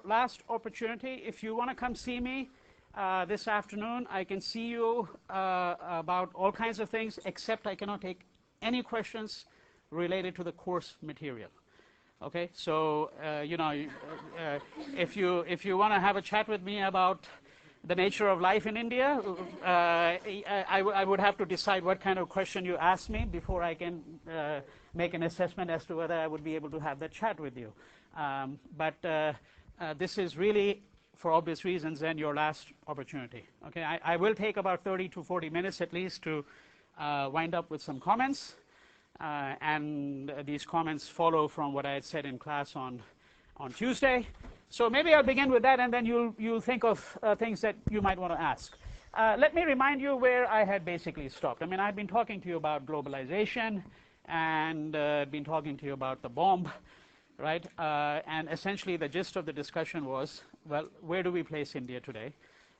last opportunity. If you want to come see me this afternoon, I can see you about all kinds of things, except I cannot take any questions related to the course material. Okay, so if you want to have a chat with me about the nature of life in India, I would have to decide what kind of question you ask me before I can make an assessment as to whether I would be able to have that chat with you. But this is really, for obvious reasons, then your last opportunity. Okay, I will take about 30 to 40 minutes at least to wind up with some comments. And these comments follow from what I had said in class on Tuesday. So maybe I'll begin with that, and then you'll think of things that you might want to ask. Let me remind you where I had basically stopped. I mean, I've been talking to you about globalization, and been talking to you about the bomb, right? And essentially the gist of the discussion was, well, where do we place India today,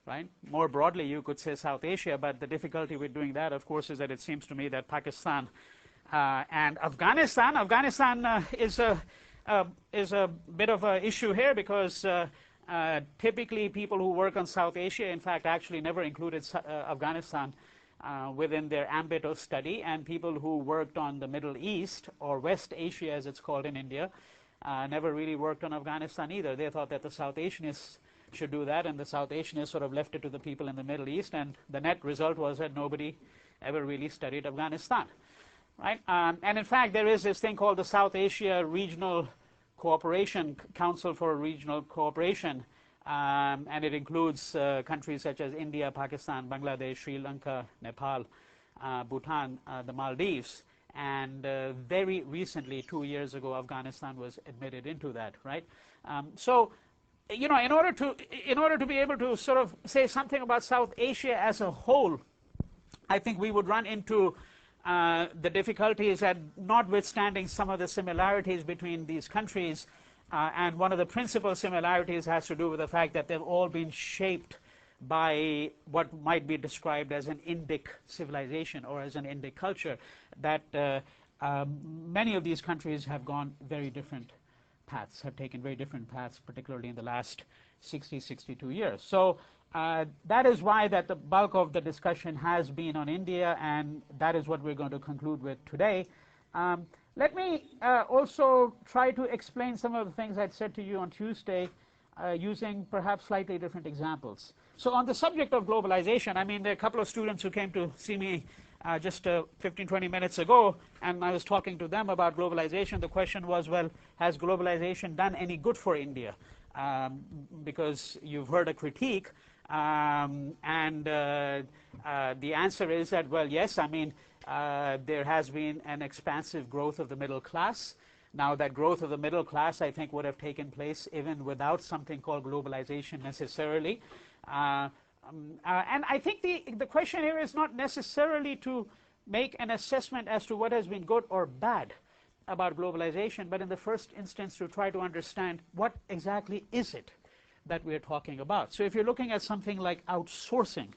right? More broadly, you could say South Asia, but the difficulty with doing that, of course, is that it seems to me that Pakistan and Afghanistan is a bit of an issue here, because typically people who work on South Asia, in fact, actually never included Afghanistan within their ambit of study, and people who worked on the Middle East, or West Asia as it's called in India, never really worked on Afghanistan either. They thought that the South Asianists should do that, and the South Asianists sort of left it to the people in the Middle East, and the net result was that nobody ever really studied Afghanistan. Right? And in fact, there is this thing called the South Asia Regional Cooperation Council for Regional Cooperation, and it includes countries such as India, Pakistan, Bangladesh, Sri Lanka, Nepal, Bhutan, the Maldives, and very recently, 2 years ago, Afghanistan was admitted into that. Right? So, in order to be able to sort of say something about South Asia as a whole, I think we would run into the difficulties that, notwithstanding some of the similarities between these countries, and one of the principal similarities has to do with the fact that they've all been shaped by what might be described as an Indic civilization or as an Indic culture, that many of these countries have gone very different paths, have taken very different paths, particularly in the last 62 years. So that is why that the bulk of the discussion has been on India, and that is what we're going to conclude with today. Let me also try to explain some of the things I'd said to you on Tuesday using perhaps slightly different examples. So on the subject of globalization, I mean, there are a couple of students who came to see me just 15, 20 minutes ago, and I was talking to them about globalization. The question was, well, has globalization done any good for India? Because you've heard a critique. And the answer is that, well, yes, I mean, there has been an expansive growth of the middle class. Now, that growth of the middle class, I think, would have taken place even without something called globalization necessarily. And I think the question here is not necessarily to make an assessment as to what has been good or bad about globalization, but in the first instance to try to understand what exactly is it that we're talking about. So if you're looking at something like outsourcing,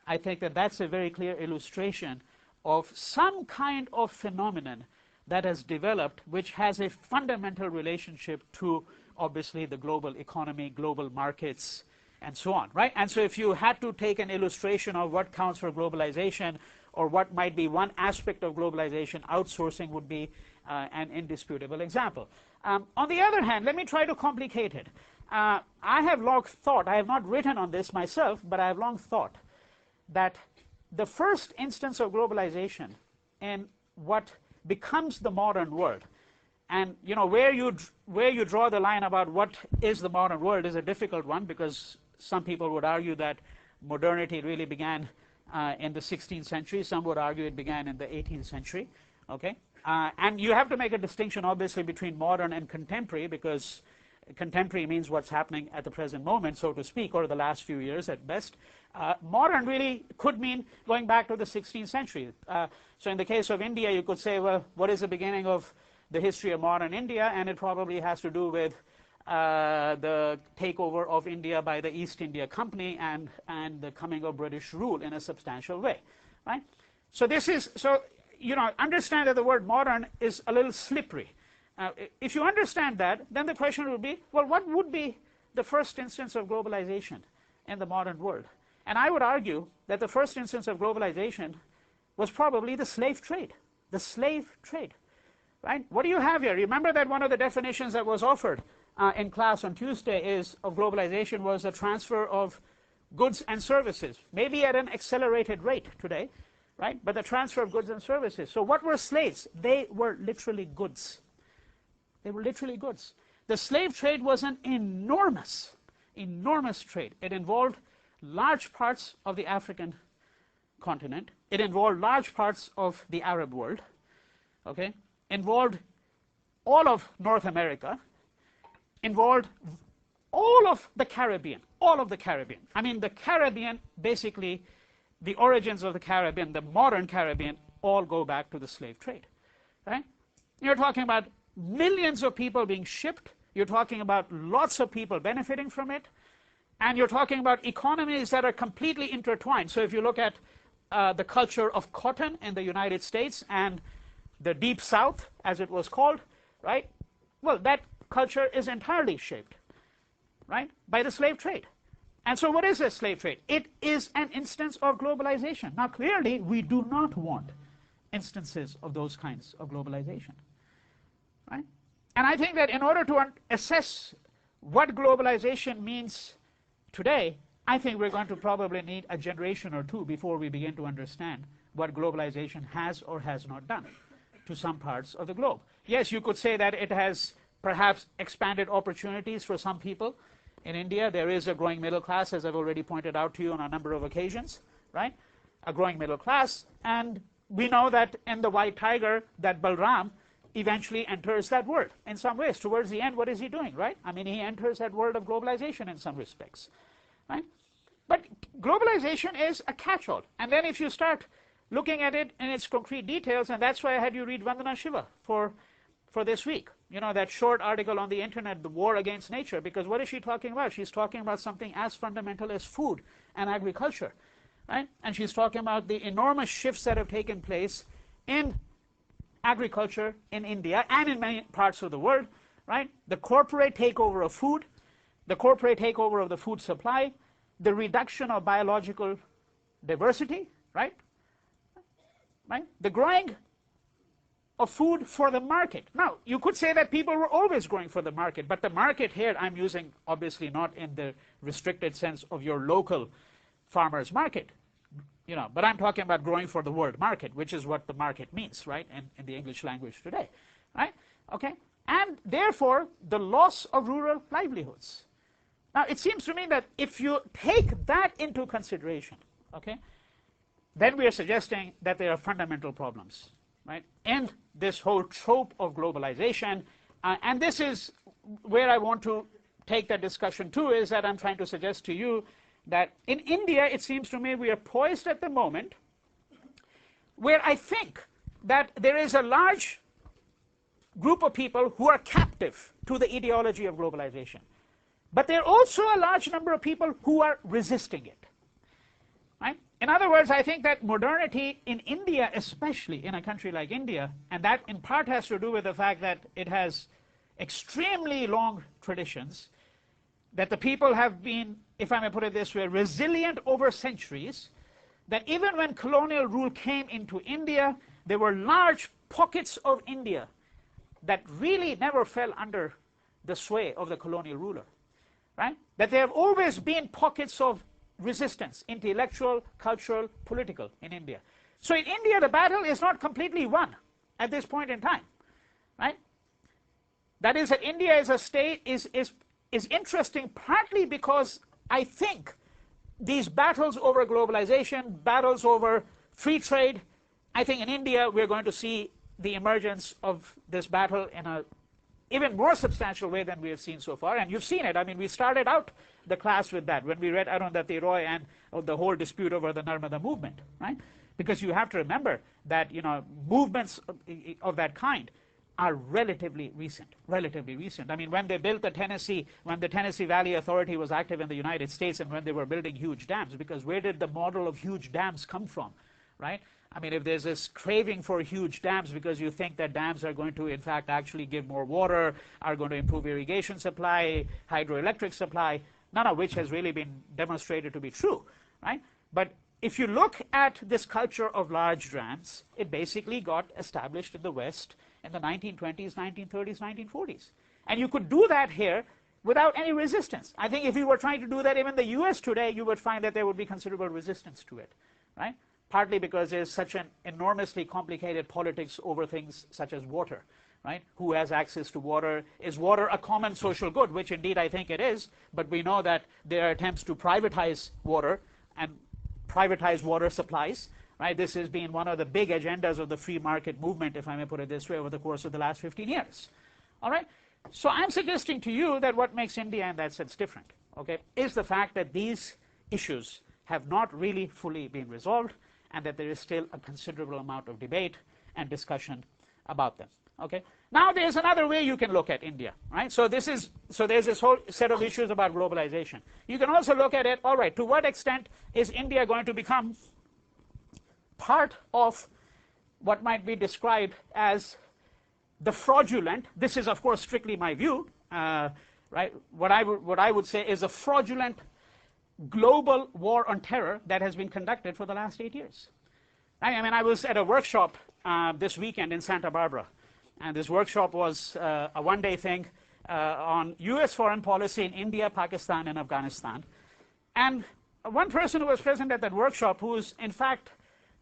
I think that that's a very clear illustration of some kind of phenomenon that has developed, which has a fundamental relationship to, obviously, the global economy, global markets, and so on, right? And so if you had to take an illustration of what counts for globalization, or what might be one aspect of globalization, outsourcing would be an indisputable example. On the other hand, let me try to complicate it. I have long thought, I have not written on this myself, but I have long thought that the first instance of globalization in what becomes the modern world, and where you draw the line about what is the modern world is a difficult one, because some people would argue that modernity really began in the 16th century. Some would argue it began in the 18th century. Okay, and you have to make a distinction, obviously, between modern and contemporary, because contemporary means what's happening at the present moment, so to speak, or the last few years at best. Modern really could mean going back to the 16th century. So in the case of India, you could say, well, what is the beginning of the history of modern India? And it probably has to do with the takeover of India by the East India Company and the coming of British rule in a substantial way, right? So this is, so, understand that the word modern is a little slippery. If you understand that, then the question would be, well, what would be the first instance of globalization in the modern world. And I would argue that the first instance of globalization was probably the slave trade. The slave trade, right? What do you have here? Remember that one of the definitions that was offered in class on Tuesday of globalization was the transfer of goods and services, maybe at an accelerated rate today, right? But the transfer of goods and services. So what were slaves? They were literally goods. They were literally goods. The slave trade was an enormous, enormous trade. It involved large parts of the African continent. It involved large parts of the Arab world, okay? Involved all of North America, involved all of the Caribbean, all of the Caribbean. I mean, the Caribbean, basically, the origins of the Caribbean, the modern Caribbean, all go back to the slave trade, right? You're talking about millions of people being shipped. You're talking about lots of people benefiting from it. And you're talking about economies that are completely intertwined. So if you look at the culture of cotton in the United States and the Deep South, as it was called, right? Well, that culture is entirely shaped, right, by the slave trade. And so what is a slave trade? It is an instance of globalization. Now, clearly, we do not want instances of those kinds of globalization, right? And I think that in order to assess what globalization means today, I think we're going to probably need a generation or two before we begin to understand what globalization has or has not done to some parts of the globe. Yes, you could say that it has perhaps expanded opportunities for some people. In India, there is a growing middle class, as I've already pointed out to you on a number of occasions, right? A growing middle class. And we know that in the White Tiger, that Balram eventually enters that world in some ways. Towards the end, what is he doing, right? I mean, he enters that world of globalization in some respects, right? But globalization is a catch-all. And then if you start looking at it in its concrete details, and that's why I had you read Vandana Shiva for this week. You know, that short article on the internet, The War Against Nature, because what is she talking about? She's talking about something as fundamental as food and agriculture, right? And she's talking about the enormous shifts that have taken place in agriculture in India and in many parts of the world, right? The corporate takeover of food, the corporate takeover of the food supply, the reduction of biological diversity, right? Right? The growing of food for the market. Now, you could say that people were always growing for the market, but the market here I'm using obviously not in the restricted sense of your local farmer's market, you know, but I'm talking about growing for the world market, which is what the market means, right, in the English language today, right? Okay, and therefore the loss of rural livelihoods. Now, it seems to me that if you take that into consideration, okay, then we are suggesting that there are fundamental problems, right, in this whole trope of globalization. And this is where I want to take that discussion to, is that I'm trying to suggest to you that in India, it seems to me we are poised at the moment where I think that there is a large group of people who are captive to the ideology of globalization. But there are also a large number of people who are resisting it, right? In other words, I think that modernity in India, especially in a country like India, and that in part has to do with the fact that it has extremely long traditions, that the people have been, if I may put it this way, resilient over centuries, that even when colonial rule came into India, there were large pockets of India that really never fell under the sway of the colonial ruler, right? That there have always been pockets of resistance, intellectual, cultural, political, in India. So in India, the battle is not completely won at this point in time, right? That is, that India as a state is interesting partly because I think these battles over globalization, battles over free trade, I think in India we're going to see the emergence of this battle in a even more substantial way than we have seen so far. And you've seen it. I mean, we started out the class with that when we read Arundhati Roy and the whole dispute over the Narmada movement, right? Because you have to remember that, you know, movements of that kind are relatively recent, relatively recent. I mean, when they built the Tennessee, when the Tennessee Valley Authority was active in the United States and when they were building huge dams, because where did the model of huge dams come from, right? I mean, if there's this craving for huge dams because you think that dams are going to, in fact, actually give more water, are going to improve irrigation supply, hydroelectric supply, none of which has really been demonstrated to be true, right? But if you look at this culture of large dams, it basically got established in the West in the 1920s, 1930s, 1940s. And you could do that here without any resistance. I think if you were trying to do that even in the US today, you would find that there would be considerable resistance to it, right? Partly because there's such an enormously complicated politics over things such as water, right? Who has access to water? Is water a common social good? Which indeed I think it is, but we know that there are attempts to privatize water and privatize water supplies, right? This has been one of the big agendas of the free market movement, if I may put it this way, over the course of the last 15 years, all right? So I'm suggesting to you that what makes India in that sense different, okay, is the fact that these issues have not really fully been resolved, and that there is still a considerable amount of debate and discussion about them, okay? Now there's another way you can look at India, right? So there's this whole set of issues about globalization. You can also look at it, all right, to what extent is India going to become part of what might be described as the fraudulent, this is of course strictly my view, right? What I would say is a fraudulent global war on terror that has been conducted for the last 8 years. I mean, I was at a workshop this weekend in Santa Barbara, and this workshop was a one-day thing on US foreign policy in India, Pakistan, and Afghanistan. And one person who was present at that workshop, who is in fact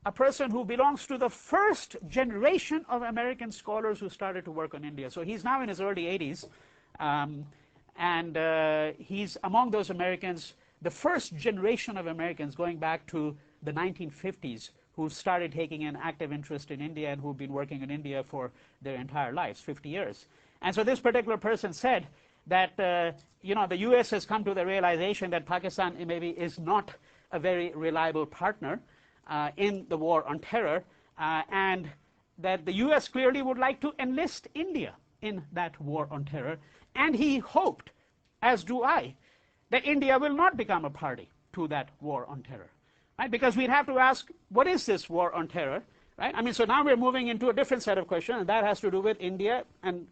a person who belongs to the first generation of American scholars who started to work on India. So he's now in his early 80s, and he's among those Americans, the first generation of Americans going back to the 1950s who started taking an active interest in India and who've been working in India for their entire lives, 50 years. And so this particular person said that, you know, the US has come to the realization that Pakistan maybe is not a very reliable partner in the war on terror, and that the US clearly would like to enlist India in that war on terror. And he hoped, as do I, that India will not become a party to that war on terror, right? Because we'd have to ask, what is this war on terror, right? I mean, so now we're moving into a different set of questions, and that has to do with India and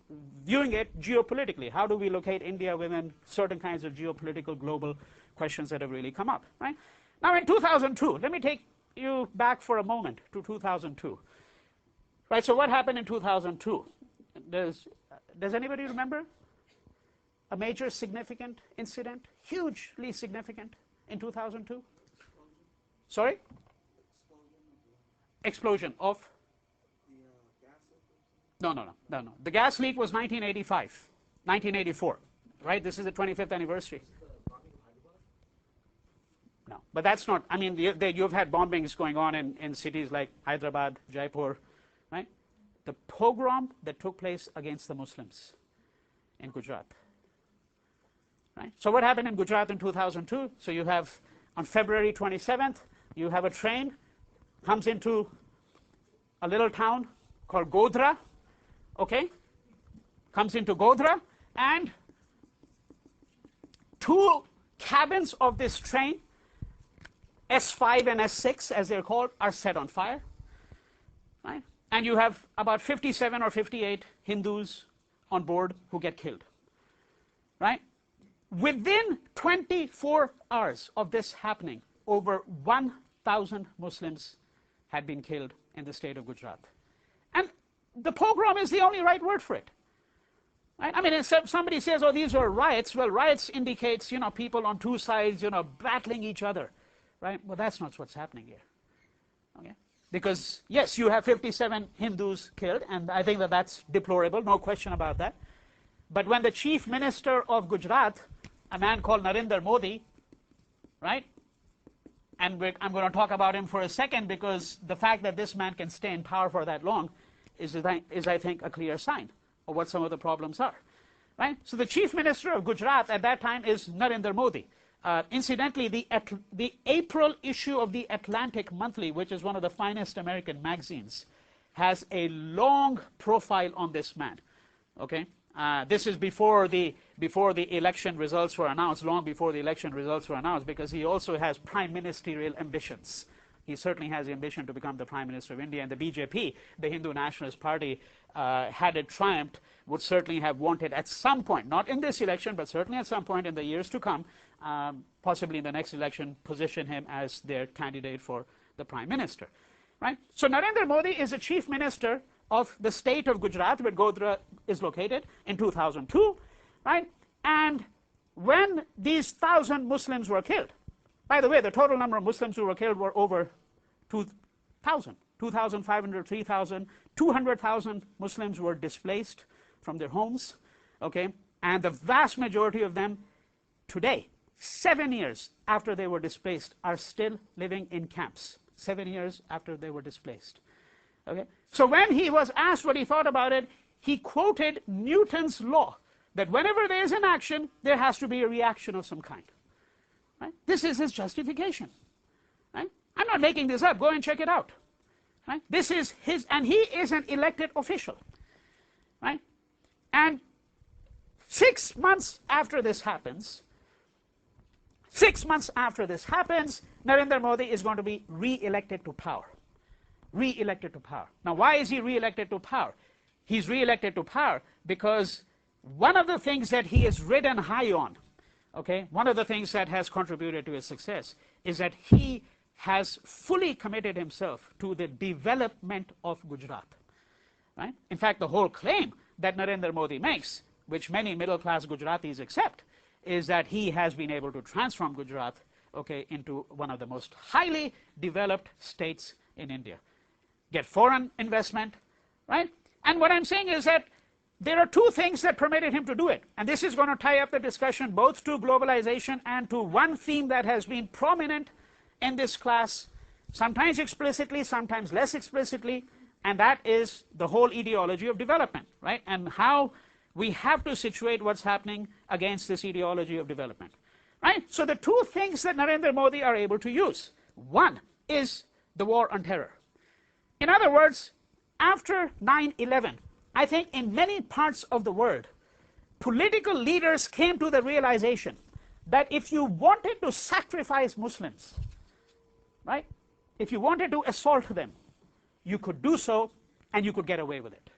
viewing it geopolitically. How do we locate India within certain kinds of geopolitical global questions that have really come up, right? Now in 2002, let me take you back for a moment to 2002, right? So what happened in 2002? Does anybody remember a major significant incident, hugely significant, in 2002? Sorry? Explosion of? No. The gas leak was 1984, right? This is the 25th anniversary. No, but that's not, I mean, you've had bombings going on in cities like Hyderabad, Jaipur, right? The pogrom that took place against the Muslims in Gujarat. Right? So what happened in Gujarat in 2002? So you have, on February 27th, you have a train, comes into a little town called Godhra, okay? Comes into Godhra, and two cabins of this train, S5 and S6, as they're called, are set on fire, right? And you have about 57 or 58 Hindus on board who get killed, right? Within 24 hours of this happening, over 1,000 Muslims had been killed in the state of Gujarat. And the pogrom is the only right word for it. Right? I mean, if somebody says, oh, these are riots, well, riots indicates, you know, people on two sides, you know, battling each other, right? Well, that's not what's happening here, okay? Because, yes, you have 57 Hindus killed, and I think that that's deplorable, no question about that. But when the chief minister of Gujarat, a man called Narendra Modi, right? And I'm going to talk about him for a second, because the fact that this man can stay in power for that long is I think, a clear sign of what some of the problems are, right? So the chief minister of Gujarat at that time is Narendra Modi. Incidentally, the April issue of the Atlantic Monthly, which is one of the finest American magazines, has a long profile on this man, okay? This is before the election results were announced, long before the election results were announced, because he also has prime ministerial ambitions He certainly has the ambition to become the Prime Minister of India, and the BJP, the Hindu Nationalist Party, had it triumphed, would certainly have wanted at some point, not in this election, but certainly at some point in the years to come, possibly in the next election, position him as their candidate for the Prime Minister. Right? So Narendra Modi is the Chief Minister of the state of Gujarat, where Godhra is located, in 2002. Right? And when these 1,000 Muslims were killed, by the way, the total number of Muslims who were killed were over 2,000, 2,500, 3,000, 200,000 Muslims were displaced from their homes, okay? And the vast majority of them today, 7 years after they were displaced, are still living in camps, 7 years after they were displaced, okay? So when he was asked what he thought about it, he quoted Newton's law, that whenever there is an action, there has to be a reaction of some kind. Right? This is his justification. Right? I'm not making this up. Go and check it out. Right? This is his, and he is an elected official. Right? And 6 months after this happens, Narendra Modi is going to be re-elected to power. Re-elected to power. Now, why is he re-elected to power? He's re-elected to power because one of the things that he is ridden high on, okay, one of the things that has contributed to his success is that he has fully committed himself to the development of Gujarat. Right? In fact, the whole claim that Narendra Modi makes, which many middle-class Gujaratis accept, is that he has been able to transform Gujarat, okay, into one of the most highly developed states in India. Get foreign investment, right? And what I'm saying is that there are two things that permitted him to do it. And this is going to tie up the discussion both to globalization and to one theme that has been prominent in this class, sometimes explicitly, sometimes less explicitly, and that is the whole ideology of development, right? And how we have to situate what's happening against this ideology of development, right? So the two things that Narendra Modi are able to use, one is the war on terror. In other words, after 9/11, I think in many parts of the world, political leaders came to the realization that if you wanted to sacrifice Muslims, right, if you wanted to assault them, you could do so and you could get away with it.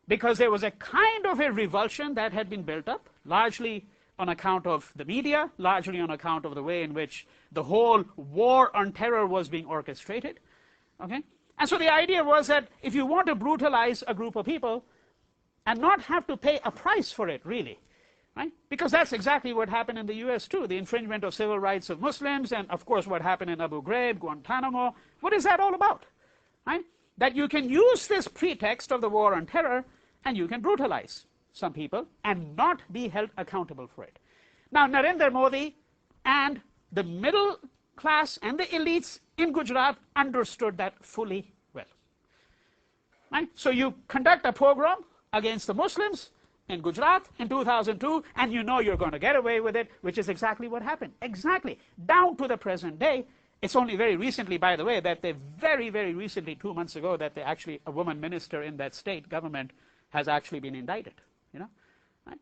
Because there was a kind of a revulsion that had been built up, largely on account of the media, largely on account of the way in which the whole war on terror was being orchestrated, okay? And so the idea was that if you want to brutalize a group of people and not have to pay a price for it, really, right? Because that's exactly what happened in the US too, the infringement of civil rights of Muslims, and of course what happened in Abu Ghraib, Guantanamo. What is that all about, right? That you can use this pretext of the war on terror and you can brutalize some people and not be held accountable for it. Now, Narendra Modi and the middle class and the elites in Gujarat understood that fully well. Right? So you conduct a pogrom against the Muslims in Gujarat in 2002, and you know you're going to get away with it, which is exactly what happened. Exactly. Down to the present day. It's only very recently, by the way, that they very, very recently, 2 months ago, that they actually, a woman minister in that state government has actually been indicted. You know? Right?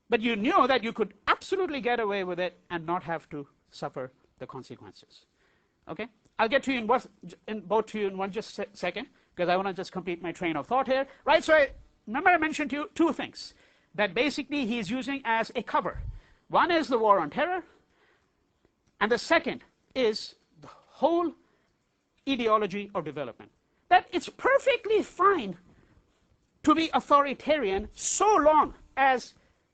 But you knew that you could absolutely get away with it and not have to suffer the consequences. Okay? I'll get to you both to you in one just second, because I want to just complete my train of thought here. Right? So remember I mentioned to you two things that basically he's using as a cover. One is the war on terror, and the second is the whole ideology of development. That it's perfectly fine to be authoritarian so long as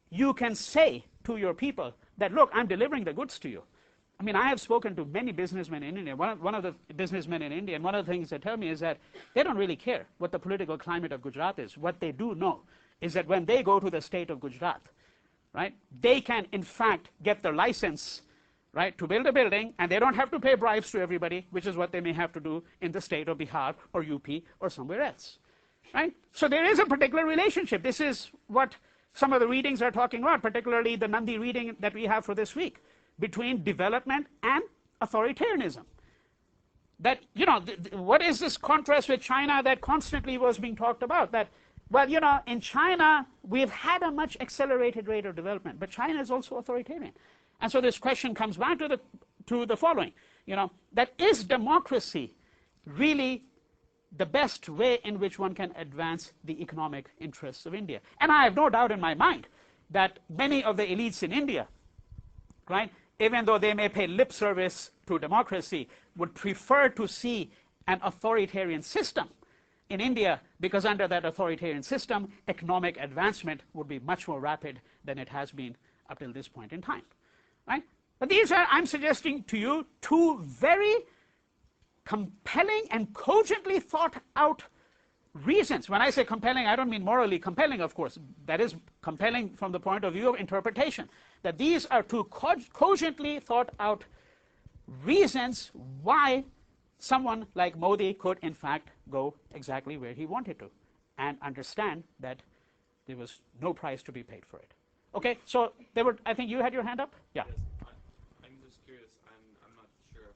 you can say to your people that, look, I'm delivering the goods to you. I mean, I have spoken to many businessmen in India. One of the businessmen in India, and one of the things they tell me is that they don't really care what the political climate of Gujarat is. What they do know is that when they go to the state of Gujarat, right, they can, in fact, get the license, right, to build a building, and they don't have to pay bribes to everybody, which is what they may have to do in the state of Bihar or UP or somewhere else. Right? So there is a particular relationship. This is what some of the readings are talking about, particularly the Nandi reading that we have for this week, between development and authoritarianism. That, you know, what is this contrast with China that constantly was being talked about? That, well, you know, in China, we've had a much accelerated rate of development, but China is also authoritarian. And so this question comes back to the following. that is democracy really the best way in which one can advance the economic interests of India? And I have no doubt in my mind that many of the elites in India, right, even though they may pay lip service to democracy, would prefer to see an authoritarian system in India, because under that authoritarian system, economic advancement would be much more rapid than it has been up till this point in time, right? But these are, I'm suggesting to you, two very compelling and cogently thought out reasons. When I say compelling, I don't mean morally compelling, of course. That is compelling from the point of view of interpretation. That these are two cogently thought out reasons why someone like Modi could, in fact, go exactly where he wanted to, and understand that there was no price to be paid for it. Okay, so there were, I think you had your hand up? Yeah. Yes, I'm just curious, I'm not sure.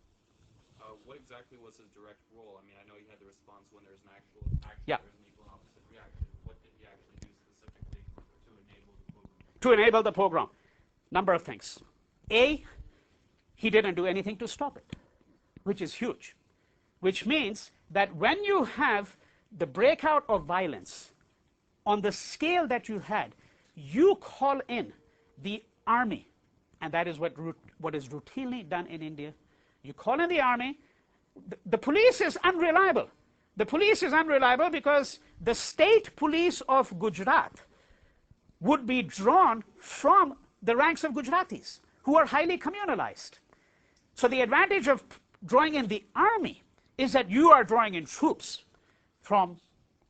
What exactly was his direct role? I mean, I know you had the response when there's an actual action, yeah, there's an equal opposite reaction. What did he actually do specifically to enable the pogrom? To enable the pogrom? Number of things. A, he didn't do anything to stop it, which is huge. Which means that when you have the breakout of violence on the scale that you had, you call in the army, and that is what is routinely done in India. You call in the army. The police is unreliable. The police is unreliable because the state police of Gujarat would be drawn from the ranks of Gujaratis, who are highly communalized. So the advantage of drawing in the army is that you are drawing in troops from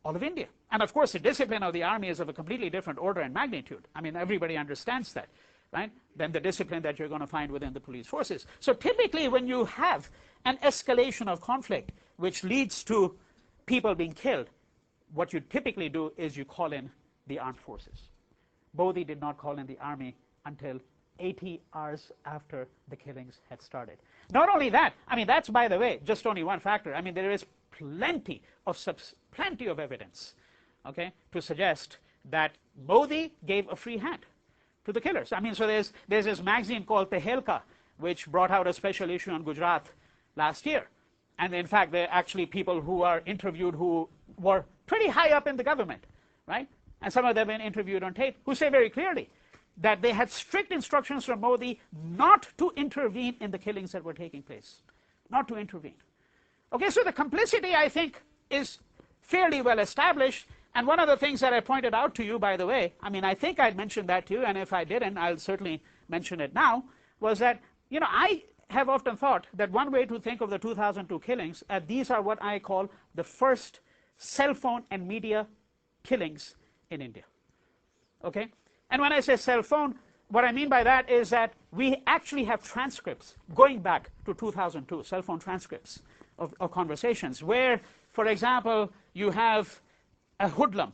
all of India. And of course, the discipline of the army is of a completely different order and magnitude. I mean, everybody understands that, right? Than the discipline that you're going to find within the police forces. So typically, when you have an escalation of conflict, which leads to people being killed, what you typically do is you call in the armed forces. Modi did not call in the army until 80 hours after the killings had started. Not only that, I mean, that's, by the way, just only one factor. I mean, there is plenty of evidence, okay, to suggest that Modi gave a free hand to the killers. I mean, so there's this magazine called Tehelka, which brought out a special issue on Gujarat last year. And in fact, there are actually people who are interviewed who were pretty high up in the government, right? And some of them have been interviewed on tape, who say very clearly that they had strict instructions from Modi not to intervene in the killings that were taking place. Not to intervene. Okay, so the complicity, I think, is fairly well established. And one of the things that I pointed out to you, by the way, I mean, I think I'd mentioned that to you, and if I didn't, I'll certainly mention it now, was that, I have often thought that one way to think of the 2002 killings, these are what I call the first cell phone and media killings in India. Okay? And when I say cell phone, what I mean by that is that we actually have transcripts going back to 2002, cell phone transcripts of conversations, where, for example, you have a hoodlum,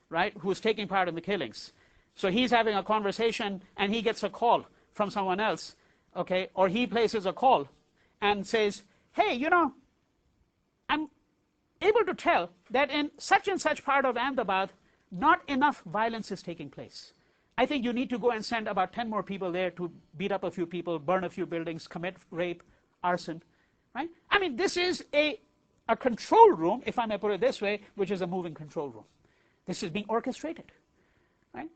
right, who's taking part in the killings. So he's having a conversation, and he gets a call from someone else, okay, or he places a call and says, hey, I'm able to tell that in such and such part of Ahmedabad, not enough violence is taking place. I think you need to go and send about 10 more people there to beat up a few people, burn a few buildings, commit rape, arson, right? I mean, this is a control room, if I may put it this way, which is a moving control room. This is being orchestrated, right?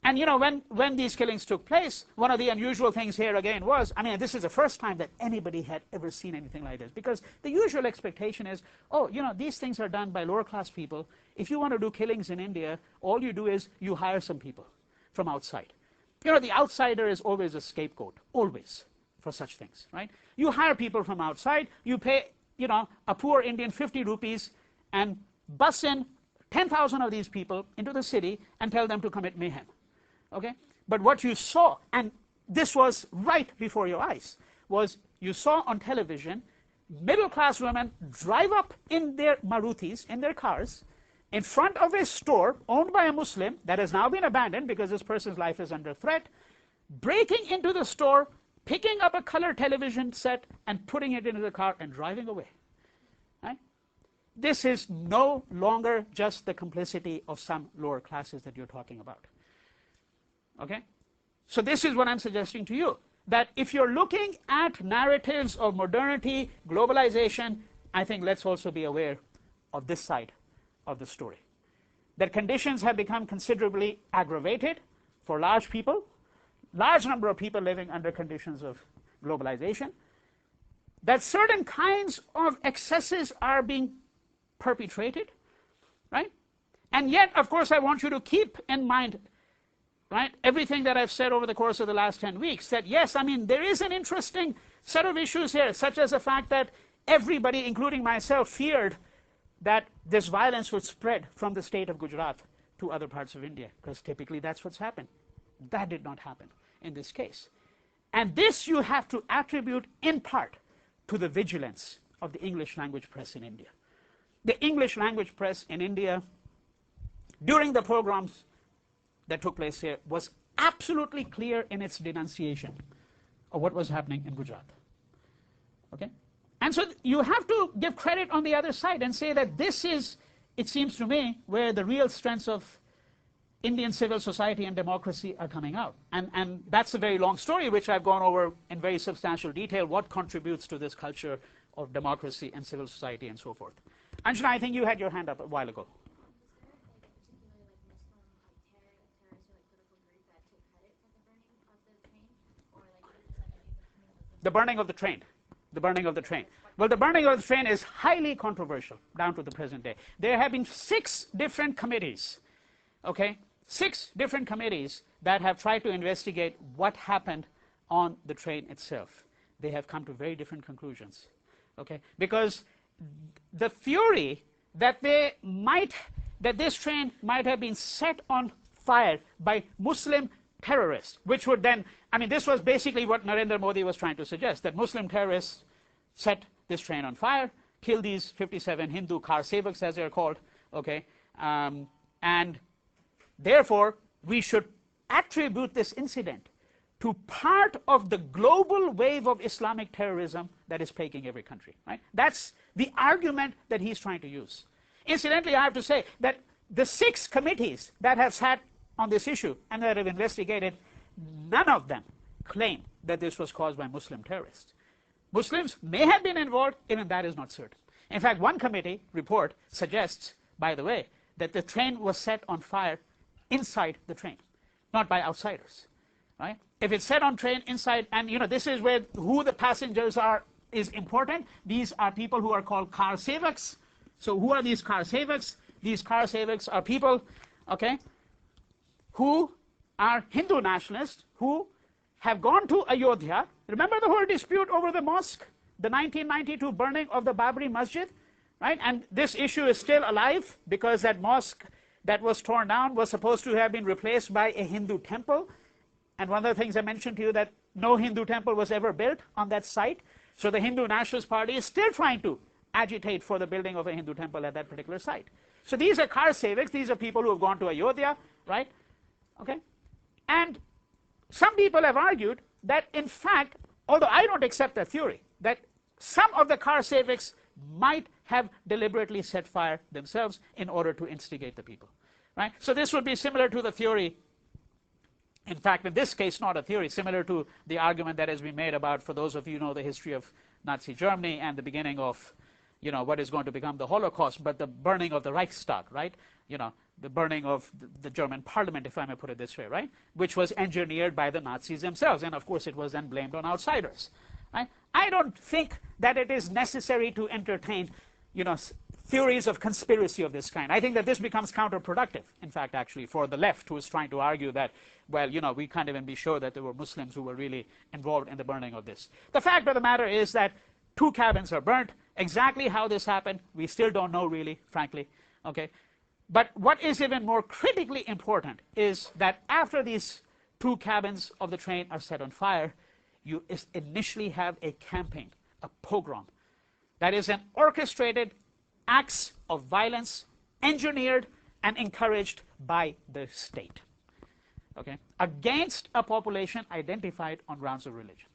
And when these killings took place, one of the unusual things here again was, I mean, this is the first time that anybody had ever seen anything like this, because the usual expectation is, oh, these things are done by lower class people. If you want to do killings in India, all you do is you hire some people from outside. The outsider is always a scapegoat, always, for such things, right? You hire people from outside, you pay, a poor Indian 50 rupees and bus in 10,000 of these people into the city and tell them to commit mayhem, okay? But what you saw, and this was right before your eyes, was you saw on television middle-class women drive up in their Marutis, in their cars, in front of a store owned by a Muslim that has now been abandoned because this person's life is under threat, breaking into the store, picking up a color television set and putting it into the car and driving away. Right? This is no longer just the complicity of some lower classes that you're talking about. Okay? So this is what I'm suggesting to you, that if you're looking at narratives of modernity, globalization, I think let's also be aware of this side of the story. That conditions have become considerably aggravated for large number of people living under conditions of globalization. That certain kinds of excesses are being perpetrated, right? And yet, of course, I want you to keep in mind, right, everything that I've said over the course of the last 10 weeks, that yes, I mean, there is an interesting set of issues here, such as the fact that everybody, including myself, feared that this violence would spread from the state of Gujarat to other parts of India, because typically that's what's happened. That did not happen in this case. And this you have to attribute in part to the vigilance of the English language press in India. The English language press in India, during the pogroms that took place here, was absolutely clear in its denunciation of what was happening in Gujarat. Okay? And so you have to give credit on the other side and say that this is, it seems to me, where the real strengths of Indian civil society and democracy are coming out. And that's a very long story, which I've gone over in very substantial detail, what contributes to this culture of democracy and civil society and so forth. Anjana, I think you had your hand up a while ago. The burning of the train. The burning of the train. Well, the burning of the train is highly controversial down to the present day. There have been 6 different committees, okay? 6 different committees that have tried to investigate what happened on the train itself. They have come to very different conclusions, okay? Because the theory that this train might have been set on fire by Muslim terrorists, which would then, I mean, this was basically what Narendra Modi was trying to suggest, that Muslim terrorists set this train on fire, kill these 57 Hindu car sevaks, as they're called, okay? And therefore, we should attribute this incident to part of the global wave of Islamic terrorism that is plaguing every country, right? That's the argument that he's trying to use. Incidentally, I have to say that the 6 committees that have sat on this issue and that have investigated, none of them claim that this was caused by Muslim terrorists. Muslims may have been involved, even that is not certain. In fact, one committee report suggests, by the way, that the train was set on fire inside the train, not by outsiders, right? If it's set on train inside, and you know, this is where who the passengers are is important. These are people who are called car sevaks. So who are these car sevaks? These car sevaks are people, okay, who are Hindu nationalists who have gone to Ayodhya. Remember the whole dispute over the mosque, the 1992 burning of the Babri Masjid, right? And this issue is still alive because that mosque that was torn down was supposed to have been replaced by a Hindu temple. And one of the things I mentioned to you, that no Hindu temple was ever built on that site. So the Hindu Nationalist Party is still trying to agitate for the building of a Hindu temple at that particular site. So these are car sevaks. These are people who have gone to Ayodhya, right? Okay? And some people have argued that, in fact, although I don't accept that theory, that some of the car sevaks might have deliberately set fire themselves in order to instigate the people, right? So this would be similar to the theory, in fact, in this case, not a theory, similar to the argument that has been made about, for those of you who know the history of Nazi Germany and the beginning of, you know, what is going to become the Holocaust, but the burning of the Reichstag, right? You know, the burning of the German parliament, if I may put it this way, right? Which was engineered by the Nazis themselves. And of course, it was then blamed on outsiders, right? I don't think that it is necessary to entertain, you know, theories of conspiracy of this kind. I think that this becomes counterproductive, in fact, actually, for the left, who is trying to argue that, well, you know, we can't even be sure that there were Muslims who were really involved in the burning of this. The fact of the matter is that 2 cabins are burnt. Exactly how this happened, we still don't know, really, frankly, okay? But what is even more critically important is that after these 2 cabins of the train are set on fire, you initially have a campaign, a pogrom. That is an orchestrated acts of violence engineered and encouraged by the state, okay, against a population identified on grounds of religion,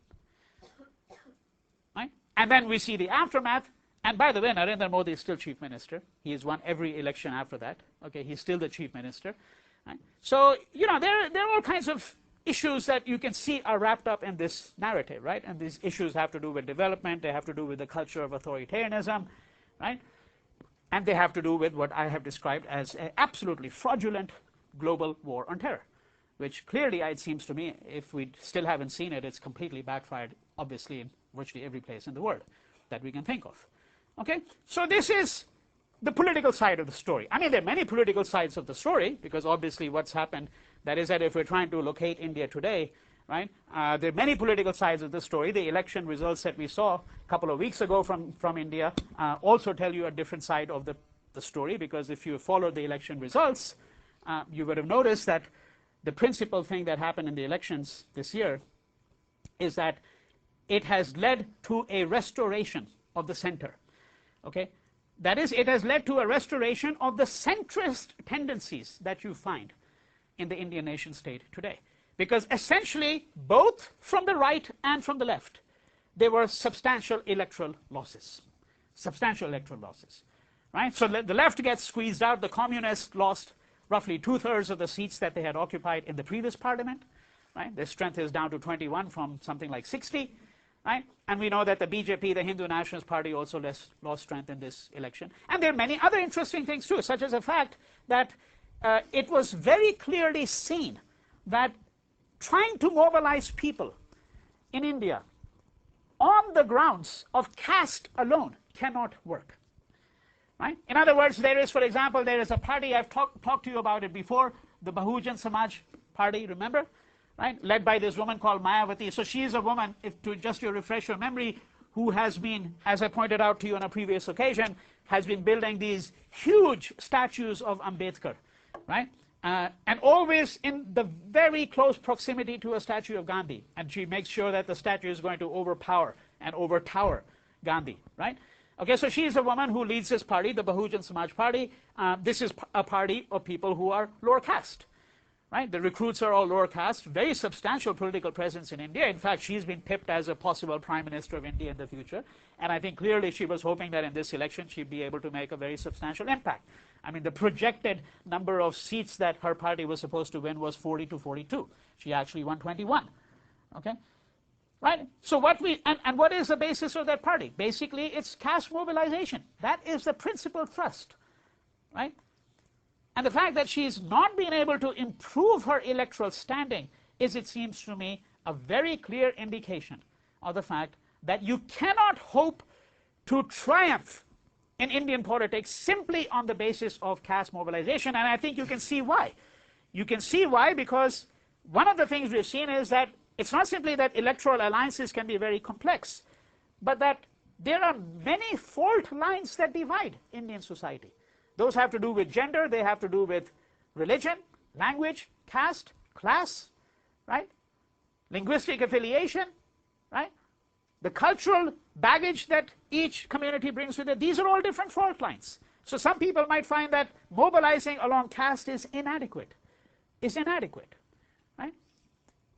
right? And then we see the aftermath. And by the way, Narendra Modi is still chief minister. He has won every election after that. Okay, he's still the chief minister. Right? So, you know, there are all kinds of issues that you can see are wrapped up in this narrative, right? And these issues have to do with development, they have to do with the culture of authoritarianism, right? And they have to do with what I have described as an absolutely fraudulent global war on terror, which clearly, it seems to me, if we still haven't seen it, it's completely backfired, obviously, in virtually every place in the world that we can think of. Okay? So this is the political side of the story. I mean, there are many political sides of the story, because obviously what's happened, that is that if we're trying to locate India today, right, there are many political sides of the story. The election results that we saw a couple of weeks ago from India also tell you a different side of the story, because if you followed the election results, you would have noticed that the principal thing that happened in the elections this year is that it has led to a restoration of the center. Okay? That is, it has led to a restoration of the centrist tendencies that you find in the Indian nation state today. Because essentially, both from the right and from the left, there were substantial electoral losses. Substantial electoral losses. Right? So the left gets squeezed out. The communists lost roughly 2/3 of the seats that they had occupied in the previous parliament. Right? Their strength is down to 21 from something like 60. Right? And we know that the BJP, the Hindu Nationalist Party, also lost strength in this election. And there are many other interesting things too, such as the fact that it was very clearly seen that trying to mobilize people in India on the grounds of caste alone cannot work. Right? In other words, there is, for example, there is a party, I've talked to you about it before, the Bahujan Samaj Party, remember? Right? Led by this woman called Mayawati. So she is a woman, to just to refresh your memory, who has been, as I pointed out to you on a previous occasion, has been building these huge statues of Ambedkar, right? And always in the very close proximity to a statue of Gandhi. And she makes sure that the statue is going to overpower and overtower Gandhi, right? Okay, so she is a woman who leads this party, the Bahujan Samaj Party. This is a party of people who are lower caste. Right? The recruits are all lower caste, very substantial political presence in India. In fact, she's been pipped as a possible prime minister of India in the future. And I think clearly she was hoping that in this election she'd be able to make a very substantial impact. I mean, the projected number of seats that her party was supposed to win was 40 to 42. She actually won 21. Okay? Right? So what and what is the basis of that party? Basically, it's caste mobilization. That is the principal thrust. Right? And the fact that she's not been able to improve her electoral standing is, it seems to me, a very clear indication of the fact that you cannot hope to triumph in Indian politics simply on the basis of caste mobilization. And I think you can see why. You can see why, because one of the things we've seen is that it's not simply that electoral alliances can be very complex, but that there are many fault lines that divide Indian society. Those have to do with gender, they have to do with religion, language, caste, class, right? Linguistic affiliation, right? The cultural baggage that each community brings with it. These are all different fault lines. So some people might find that mobilizing along caste is inadequate, right?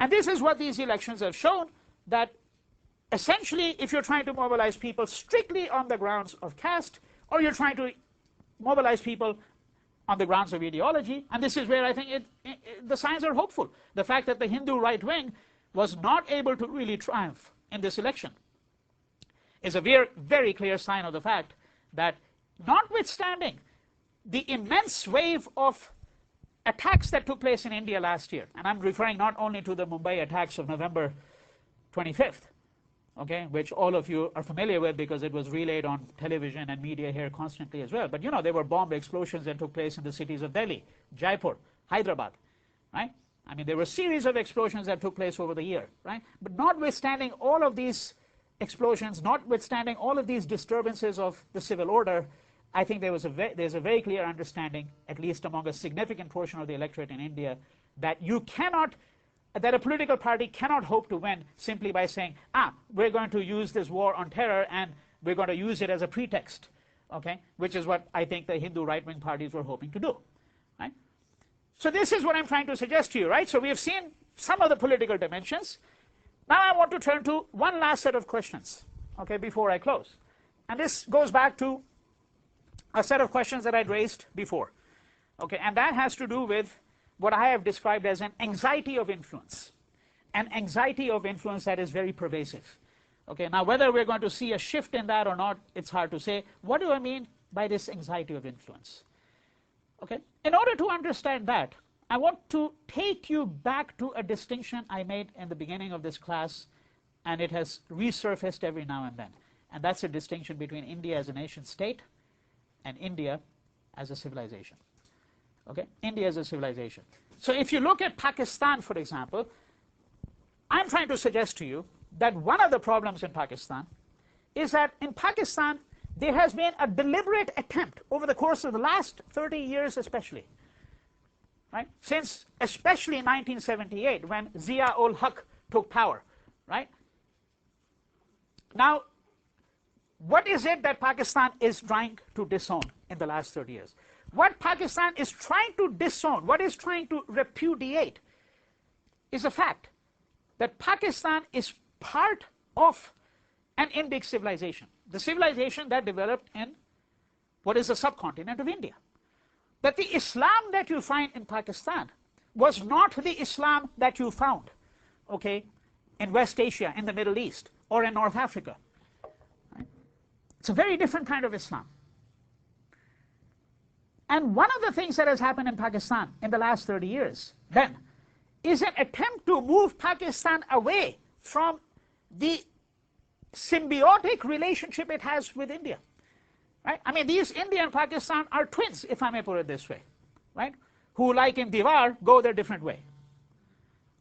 And this is what these elections have shown, that essentially if you're trying to mobilize people strictly on the grounds of caste, or you're trying to mobilize people on the grounds of ideology, and this is where I think the signs are hopeful. The fact that the Hindu right wing was not able to really triumph in this election is a very, very clear sign of the fact that, notwithstanding the immense wave of attacks that took place in India last year, and I'm referring not only to the Mumbai attacks of November 25th, okay, which all of you are familiar with because it was relayed on television and media here constantly as well. But you know, there were bomb explosions that took place in the cities of Delhi, Jaipur, Hyderabad, right? I mean, there were a series of explosions that took place over the year, right? But notwithstanding all of these explosions, notwithstanding all of these disturbances of the civil order, I think there's a very clear understanding, at least among a significant portion of the electorate in India, that that a political party cannot hope to win simply by saying, we're going to use this war on terror and we're going to use it as a pretext, okay? Which is what I think the Hindu right-wing parties were hoping to do, right? So this is what I'm trying to suggest to you, right? So we have seen some of the political dimensions. Now I want to turn to one last set of questions, okay, before I close. And this goes back to a set of questions that I'd raised before, okay? And that has to do with what I have described as an anxiety of influence, an anxiety of influence that is very pervasive. Okay, now whether we're going to see a shift in that or not, it's hard to say. What do I mean by this anxiety of influence? Okay, in order to understand that, I want to take you back to a distinction I made in the beginning of this class, and it has resurfaced every now and then. And that's a distinction between India as a nation state and India as a civilization. Okay, India as a civilization. So if you look at Pakistan, for example, I'm trying to suggest to you that one of the problems in Pakistan is that in Pakistan there has been a deliberate attempt over the course of the last 30 years especially, right? Since especially 1978 when Zia-ul-Haq took power, right? Now, what is it that Pakistan is trying to disown in the last 30 years? What Pakistan is trying to disown, what is trying to repudiate, is the fact that Pakistan is part of an Indic civilization, the civilization that developed in what is the subcontinent of India. That the Islam that you find in Pakistan was not the Islam that you found, okay, in West Asia, in the Middle East, or in North Africa. Right? It's a very different kind of Islam. And one of the things that has happened in Pakistan in the last 30 years, then, is an attempt to move Pakistan away from the symbiotic relationship it has with India. Right? I mean, these India and Pakistan are twins, if I may put it this way, right? Who, like in Diwar, go their different way.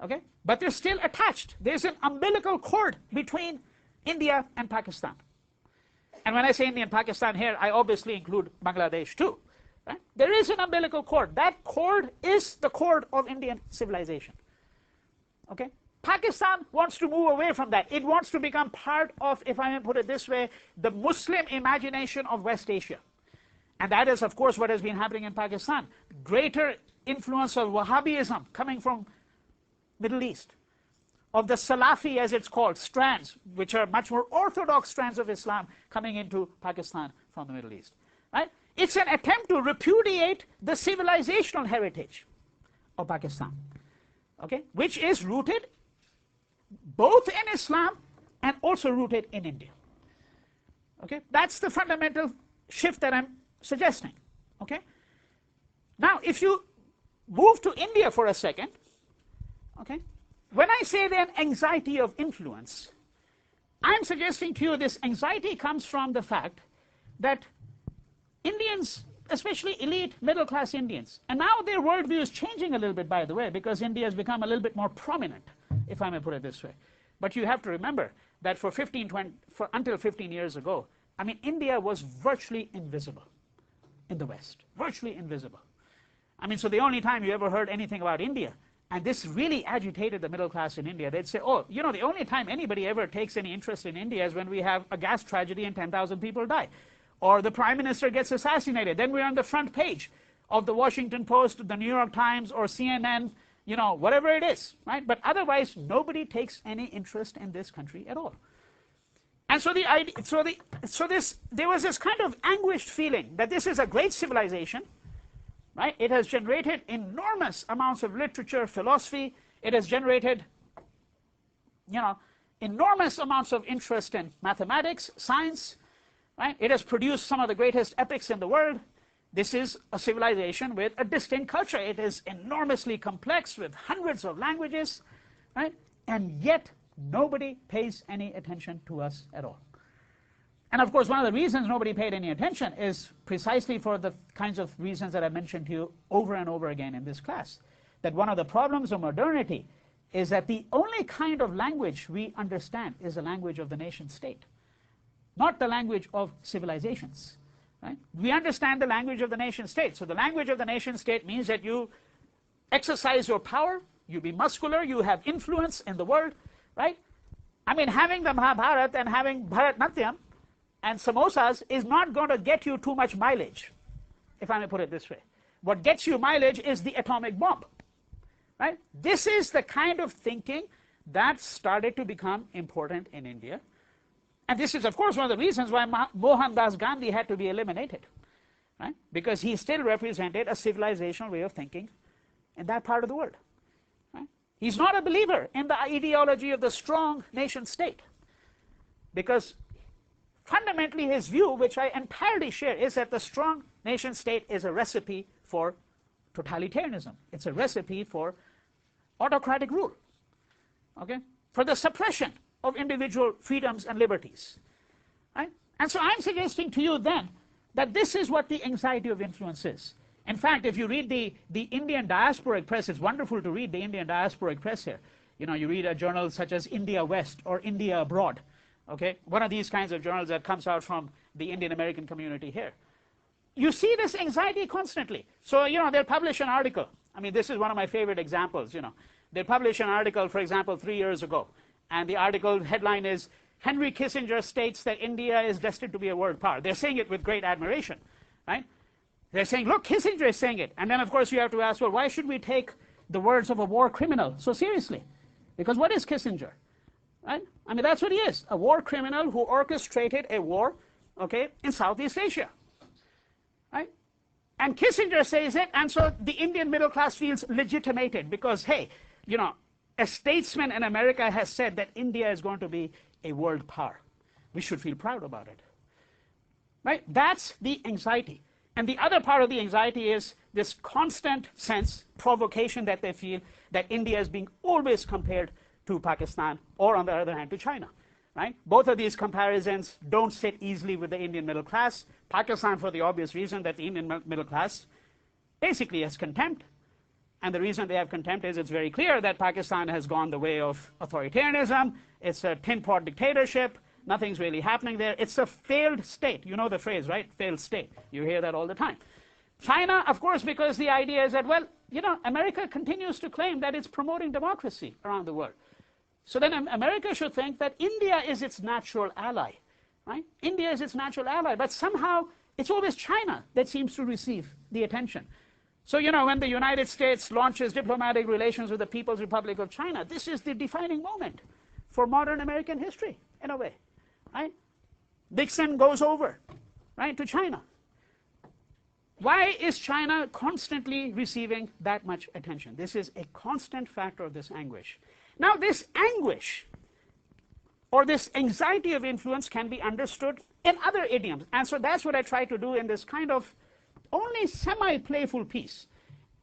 Okay? But they're still attached. There's an umbilical cord between India and Pakistan. And when I say India and Pakistan here, I obviously include Bangladesh too. Right? There is an umbilical cord. That cord is the cord of Indian civilization. Okay? Pakistan wants to move away from that. It wants to become part of, if I may put it this way, the Muslim imagination of West Asia. And that is, of course, what has been happening in Pakistan. Greater influence of Wahhabism coming from Middle East, of the Salafi, as it's called, strands, which are much more orthodox strands of Islam coming into Pakistan from the Middle East. Right? It's an attempt to repudiate the civilizational heritage of Pakistan, okay, which is rooted both in Islam and also rooted in India. Okay, that's the fundamental shift that I'm suggesting. Okay, now if you move to India for a second, okay, when I say then anxiety of influence, I'm suggesting to you this anxiety comes from the fact that Indians, especially elite middle-class Indians, and now their worldview is changing a little bit, by the way, because India has become a little bit more prominent, if I may put it this way. But you have to remember that until 15 years ago, I mean, India was virtually invisible in the West, virtually invisible. I mean, so the only time you ever heard anything about India, and this really agitated the middle class in India, they'd say, oh, you know, the only time anybody ever takes any interest in India is when we have a gas tragedy and 10,000 people die. Or the prime minister gets assassinated. Then we're on the front page of the Washington Post, the New York Times, or CNN, you know, whatever it is, right? But otherwise, nobody takes any interest in this country at all. And so there was this kind of anguished feeling that this is a great civilization, right? It has generated enormous amounts of literature, philosophy. It has generated, you know, enormous amounts of interest in mathematics, science, right? It has produced some of the greatest epics in the world. This is a civilization with a distinct culture. It is enormously complex with hundreds of languages, right? And yet nobody pays any attention to us at all. And of course, one of the reasons nobody paid any attention is precisely for the kinds of reasons that I mentioned to you over and over again in this class. That one of the problems of modernity is that the only kind of language we understand is the language of the nation state, not the language of civilizations. Right? We understand the language of the nation state. So the language of the nation state means that you exercise your power, you be muscular, you have influence in the world, right? I mean, having the Mahabharata and having Bharatnatyam and samosas is not going to get you too much mileage, if I may put it this way. What gets you mileage is the atomic bomb, right? This is the kind of thinking that started to become important in India. And this is, of course, one of the reasons why Mohandas Gandhi had to be eliminated, right? Because he still represented a civilizational way of thinking in that part of the world, right? He's not a believer in the ideology of the strong nation state, because fundamentally his view, which I entirely share, is that the strong nation state is a recipe for totalitarianism. It's a recipe for autocratic rule, okay, for the suppression of individual freedoms and liberties, right? And so I'm suggesting to you then that this is what the anxiety of influence is. In fact, if you read the Indian diasporic press, it's wonderful to read the Indian diasporic press here. You know, you read a journal such as India West or India Abroad, okay, one of these kinds of journals that comes out from the Indian American community here. You see this anxiety constantly. So, you know, they'll publish an article. I mean, this is one of my favorite examples, you know. They published an article, for example, 3 years ago, and the article headline is, Henry Kissinger states that India is destined to be a world power. They're saying it with great admiration, right? They're saying, look, Kissinger is saying it. And then, of course, you have to ask, well, why should we take the words of a war criminal so seriously? Because what is Kissinger, right? I mean, that's what he is, a war criminal who orchestrated a war, okay, in Southeast Asia, right? And Kissinger says it, and so the Indian middle class feels legitimated because, hey, you know, a statesman in America has said that India is going to be a world power. We should feel proud about it, right? That's the anxiety. And the other part of the anxiety is this constant sense, provocation that they feel that India is being always compared to Pakistan, or on the other hand, to China, right? Both of these comparisons don't sit easily with the Indian middle class. Pakistan, for the obvious reason that the Indian middle class basically has contempt. And the reason they have contempt is it's very clear that Pakistan has gone the way of authoritarianism. It's a tin pot dictatorship. Nothing's really happening there. It's a failed state. You know the phrase, right? Failed state. You hear that all the time. China, of course, because the idea is that, well, you know, America continues to claim that it's promoting democracy around the world. So then America should think that India is its natural ally, right? India is its natural ally, but somehow it's always China that seems to receive the attention. So, you know, when the United States launches diplomatic relations with the People's Republic of China, this is the defining moment for modern American history, in a way, right? Nixon goes over, right, to China. Why is China constantly receiving that much attention? This is a constant factor of this anguish. Now, this anguish or this anxiety of influence can be understood in other idioms. And so that's what I try to do in this kind of only semi-playful piece.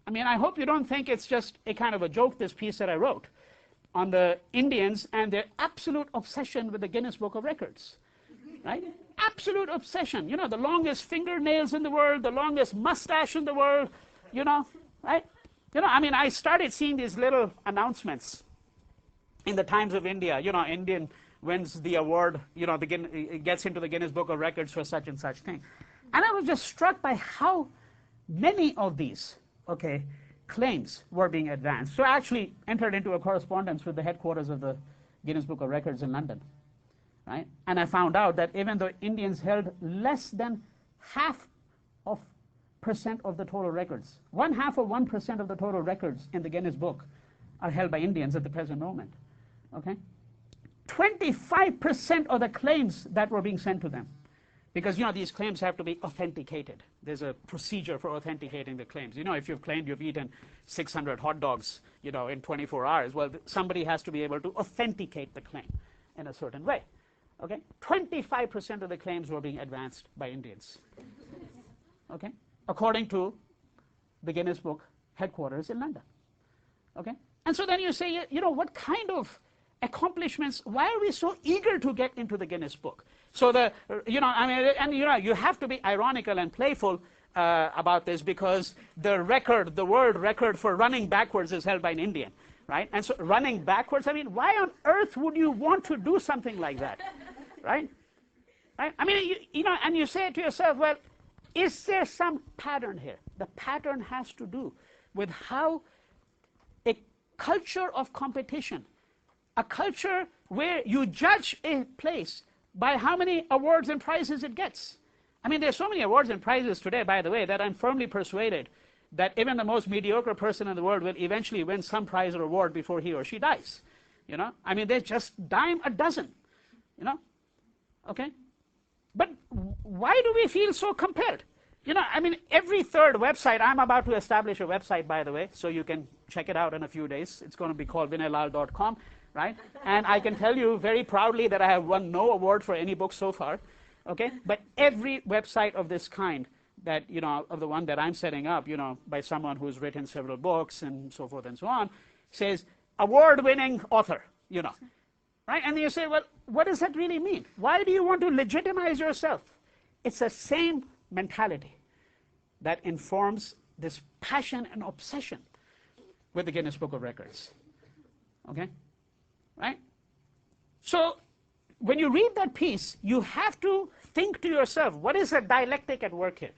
I mean, I hope you don't think it's just a kind of a joke, this piece that I wrote on the Indians and their absolute obsession with the Guinness Book of Records, right? Absolute obsession. You know, the longest fingernails in the world, the longest mustache in the world, you know, right? You know, I mean, I started seeing these little announcements in the Times of India. You know, Indian wins the award, you know, it gets into the Guinness Book of Records for such and such thing. And I was just struck by how many of these, okay, claims were being advanced. So I actually entered into a correspondence with the headquarters of the Guinness Book of Records in London, right? And I found out that even though Indians held less than 0.5% of the total records, 0.5% of the total records in the Guinness Book are held by Indians at the present moment, okay? 25% of the claims that were being sent to them, because, you know, these claims have to be authenticated. There's a procedure for authenticating the claims. You know, if you've claimed you've eaten 600 hot dogs, you know, in 24 hours, well, somebody has to be able to authenticate the claim in a certain way, okay? 25% of the claims were being advanced by Indians, okay, according to the Guinness Book headquarters in London, okay? And so then you say, you know, what kind of accomplishments, why are we so eager to get into the Guinness Book? So you know, I mean, and you know, you have to be ironical and playful about this, because the world record for running backwards is held by an Indian, right? And so running backwards, I mean, why on earth would you want to do something like that, right? Right? I mean, you know, and you say to yourself, well, is there some pattern here? The pattern has to do with how a culture of competition, a culture where you judge a place by how many awards and prizes it gets. I mean, there's so many awards and prizes today, by the way, that I'm firmly persuaded that even the most mediocre person in the world will eventually win some prize or award before he or she dies. You know, I mean, they're just dime a dozen, you know, okay? But why do we feel so compelled You know, I mean, every third website, I'm about to establish a website, by the way, so you can check it out in a few days. It's going to be called vinaylal.com, right? And I can tell you very proudly that I have won no award for any book so far, okay? But every website of this kind that, you know, of the one that I'm setting up, you know, by someone who's written several books and so forth and so on, says award-winning author, you know, right? And you say, well, what does that really mean? Why do you want to legitimize yourself? It's the same mentality that informs this passion and obsession with the Guinness Book of Records, okay? Right? So when you read that piece, you have to think to yourself, what is the dialectic at work here?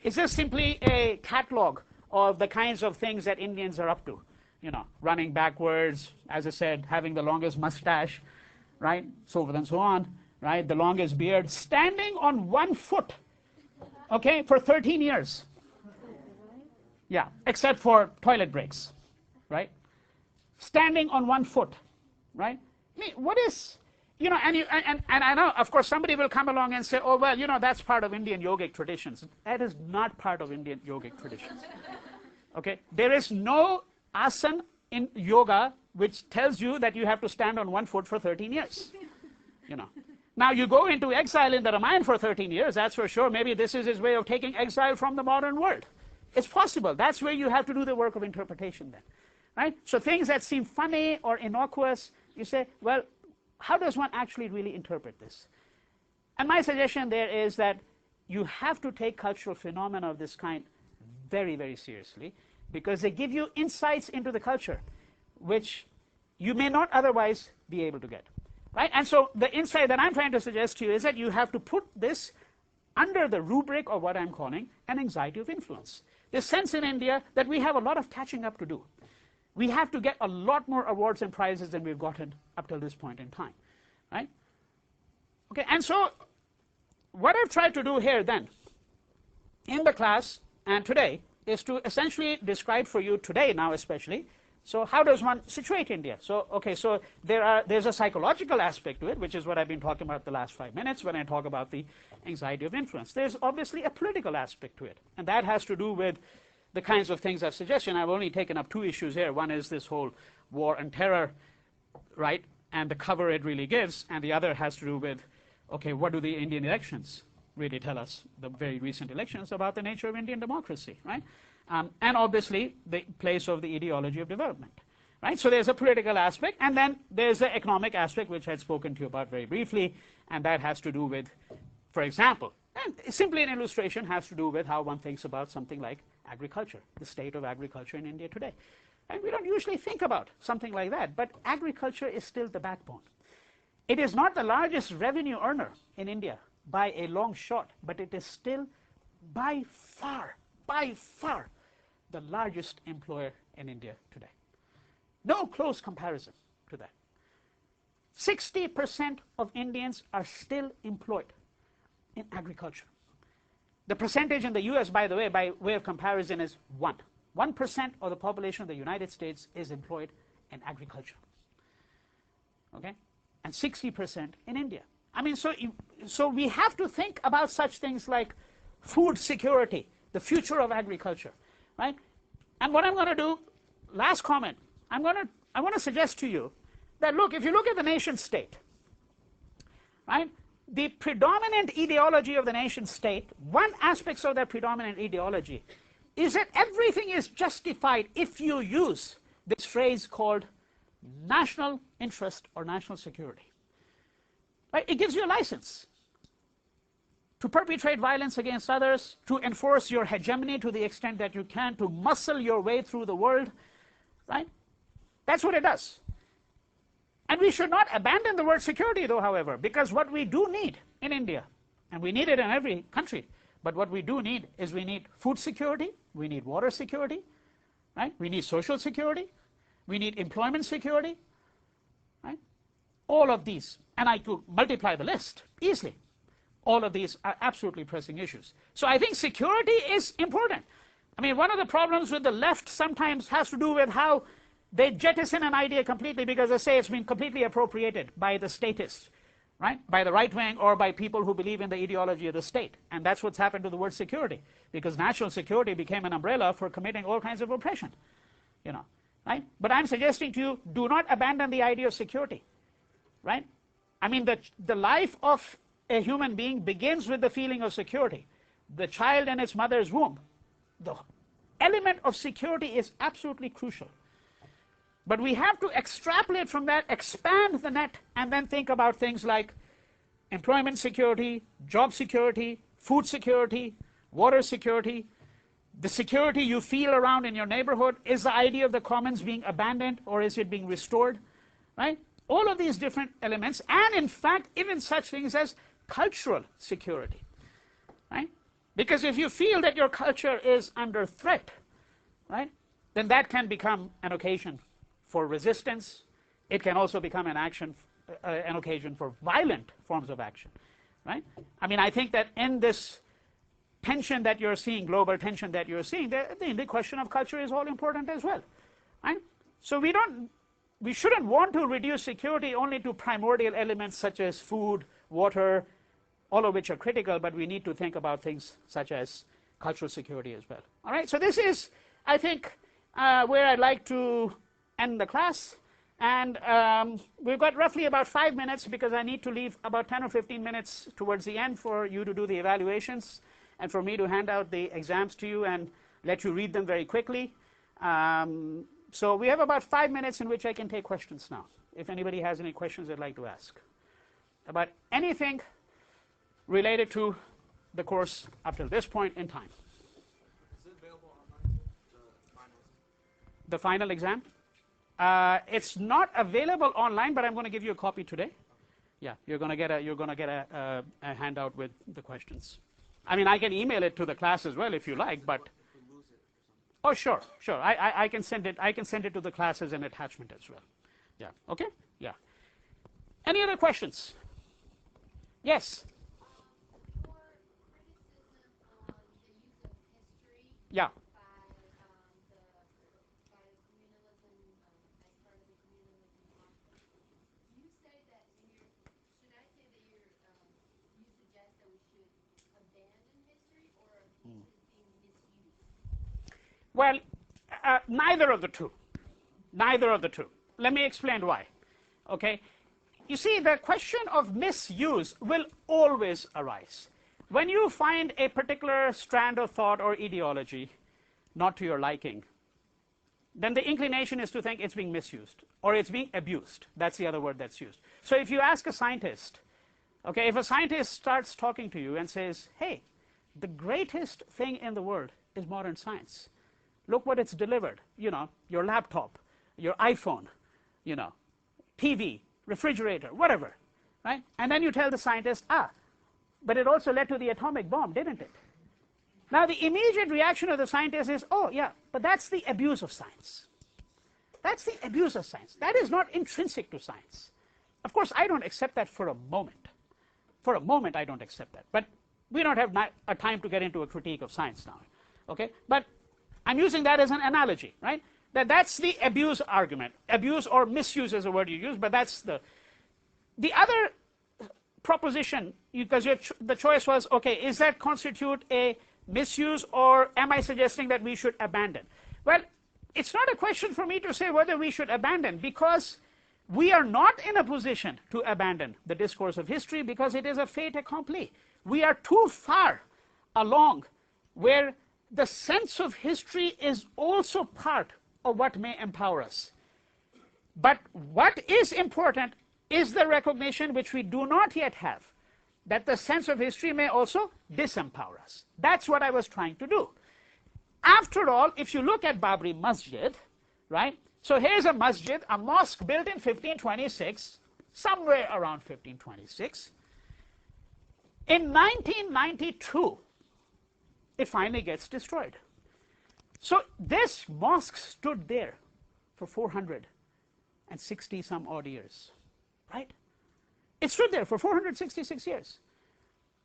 Is this simply a catalog of the kinds of things that Indians are up to? You know, running backwards, as I said, having the longest mustache, right? So forth and so on, right? The longest beard, standing on one foot, okay, for 13 years. Yeah, except for toilet breaks, right? Standing on one foot, right? I mean, what is, you know, and I know, of course, somebody will come along and say, oh, well, you know, that's part of Indian yogic traditions. That is not part of Indian yogic traditions, okay? There is no asana in yoga which tells you that you have to stand on one foot for 13 years, you know. Now, you go into exile in the Ramayana for 13 years, that's for sure. Maybe this is his way of taking exile from the modern world. It's possible. That's where you have to do the work of interpretation then, right? So things that seem funny or innocuous, you say, well, how does one actually really interpret this? And my suggestion there is that you have to take cultural phenomena of this kind very, very seriously, because they give you insights into the culture which you may not otherwise be able to get, right? And so the insight that I'm trying to suggest to you is that you have to put this under the rubric of what I'm calling an anxiety of influence. This sense in India that we have a lot of catching up to do. We have to get a lot more awards and prizes than we've gotten up till this point in time, right? Okay, and so what I've tried to do here then in the class and today is to essentially describe for you today now especially, so how does one situate India? So, okay, so there's a psychological aspect to it, which is what I've been talking about the last 5 minutes when I talk about the anxiety of influence. There's obviously a political aspect to it, and that has to do with the kinds of things I've suggested. I've only taken up 2 issues here. One is this whole war and terror, right, and the cover it really gives, and the other has to do with, okay, what do the Indian elections really tell us, the very recent elections, about the nature of Indian democracy, right? And obviously the place of the ideology of development, right? So there's a political aspect, and then there's the economic aspect, which I had spoken to you about very briefly, and that has to do with, for example, and simply an illustration, has to do with how one thinks about something like agriculture, the state of agriculture in India today. And we don't usually think about something like that, but agriculture is still the backbone. It is not the largest revenue earner in India by a long shot, but it is still by far, the largest employer in India today. No close comparison to that. 60% of Indians are still employed in agriculture. The percentage in the US, by the way, by way of comparison, is 1%. 1% of the population of the United States is employed in agriculture, okay? And 60% in India. I mean, so we have to think about such things like food security, the future of agriculture, right? And what I'm going to do, last comment, I want to suggest to you that, look, if you look at the nation state, right, the predominant ideology of the nation state, one aspect of that predominant ideology is that everything is justified if you use this phrase called national interest or national security. Right? It gives you a license to perpetrate violence against others, to enforce your hegemony to the extent that you can, to muscle your way through the world, right? That's what it does. And we should not abandon the word security, though, however, because what we do need in India, and we need it in every country, but what we do need is we need food security, we need water security, right? We need social security, we need employment security, right? All of these, and I could multiply the list easily. All of these are absolutely pressing issues. So I think security is important. I mean, one of the problems with the left sometimes has to do with how they jettison an idea completely because they say it's been completely appropriated by the statists. right? By the right wing or by people who believe in the ideology of the state. And that's what's happened to the word security, because national security became an umbrella for committing all kinds of oppression, you know, right? But I'm suggesting to you, do not abandon the idea of security, right? I mean, the life of a human being begins with the feeling of security. The child in its mother's womb, the element of security is absolutely crucial. But we have to extrapolate from that, expand the net, and then think about things like employment security, job security, food security, water security, the security you feel around in your neighborhood. Is the idea of the commons being abandoned, or is it being restored, right? All of these different elements, and in fact, even such things as cultural security, right? Because if you feel that your culture is under threat, right, then that can become an occasion for resistance. It can also become an occasion for violent forms of action, right? I mean, I think that in this tension that you're seeing, global tension that you're seeing, the question of culture is all important as well, right? So we shouldn't want to reduce security only to primordial elements such as food, water, all of which are critical, but we need to think about things such as cultural security as well. All right, so this is, I think, where I'd like to end the class. And we've got roughly about 5 minutes, because I need to leave about 10 or 15 minutes towards the end for you to do the evaluations and for me to hand out the exams to you and let you read them very quickly. So we have about 5 minutes in which I can take questions now, if anybody has any questions they'd like to ask about anything related to the course up till this point in time. Is it available online, the final exam? It's not available online, but I'm going to give you a copy today. Yeah, you're going to get a handout with the questions. I mean, I can email it to the class as well if you like, but oh, sure. I can send it. I can send it to the class as an attachment as well. Yeah. Okay. Yeah. Any other questions? Yes. Yeah. Well, neither of the two. Neither of the two. Let me explain why. Okay. You see, the question of misuse will always arise. When you find a particular strand of thought or ideology not to your liking, then the inclination is to think it's being misused or it's being abused. That's the other word that's used. So if you ask a scientist, okay, if a scientist starts talking to you and says, hey, the greatest thing in the world is modern science. Look what it's delivered. You know, your laptop, your iPhone, you know, TV, refrigerator, whatever, right? And then you tell the scientist, but it also led to the atomic bomb, didn't it? Now, the immediate reaction of the scientist is, oh, yeah, but that's the abuse of science. That's the abuse of science. That is not intrinsic to science. Of course, I don't accept that for a moment. For a moment, I don't accept that. But we don't have a time to get into a critique of science now, okay? But I'm using that as an analogy, right? That's the abuse argument. Abuse or misuse is a word you use, but that's the other proposition, because the choice was, okay, is that constitute a misuse, or am I suggesting that we should abandon? Well, it's not a question for me to say whether we should abandon, because we are not in a position to abandon the discourse of history, because it is a fait accompli. We are too far along where the sense of history is also part of what may empower us. But what is important is the recognition, which we do not yet have, that the sense of history may also disempower us. That's what I was trying to do. After all, if you look at Babri Masjid, right? So here's a masjid, a mosque built in 1526, somewhere around 1526. In 1992, it finally gets destroyed. So this mosque stood there for 460 some odd years, right? It stood there for 466 years.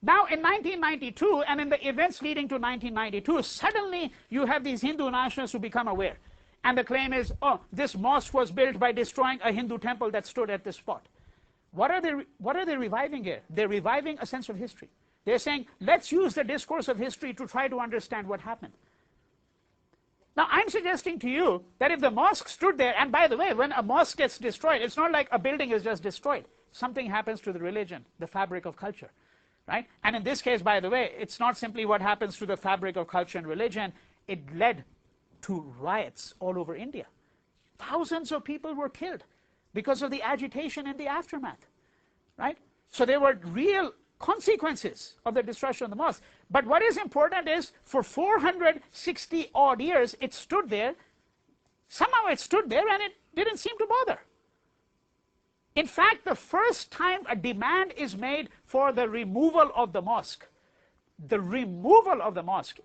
Now in 1992, and in the events leading to 1992, suddenly you have these Hindu nationalists who become aware. And the claim is, oh, this mosque was built by destroying a Hindu temple that stood at this spot. What are they reviving here? They're reviving a sense of history. They're saying, let's use the discourse of history to try to understand what happened. Now, I'm suggesting to you that if the mosque stood there, and by the way, when a mosque gets destroyed, it's not like a building is just destroyed. Something happens to the religion, the fabric of culture, right? And in this case, by the way, it's not simply what happens to the fabric of culture and religion. It led to riots all over India. Thousands of people were killed because of the agitation in the aftermath, right? So there were real consequences of the destruction of the mosque. But what is important is, for 460 odd years, it stood there. Somehow it stood there and it didn't seem to bother. In fact, the first time a demand is made for the removal of the mosque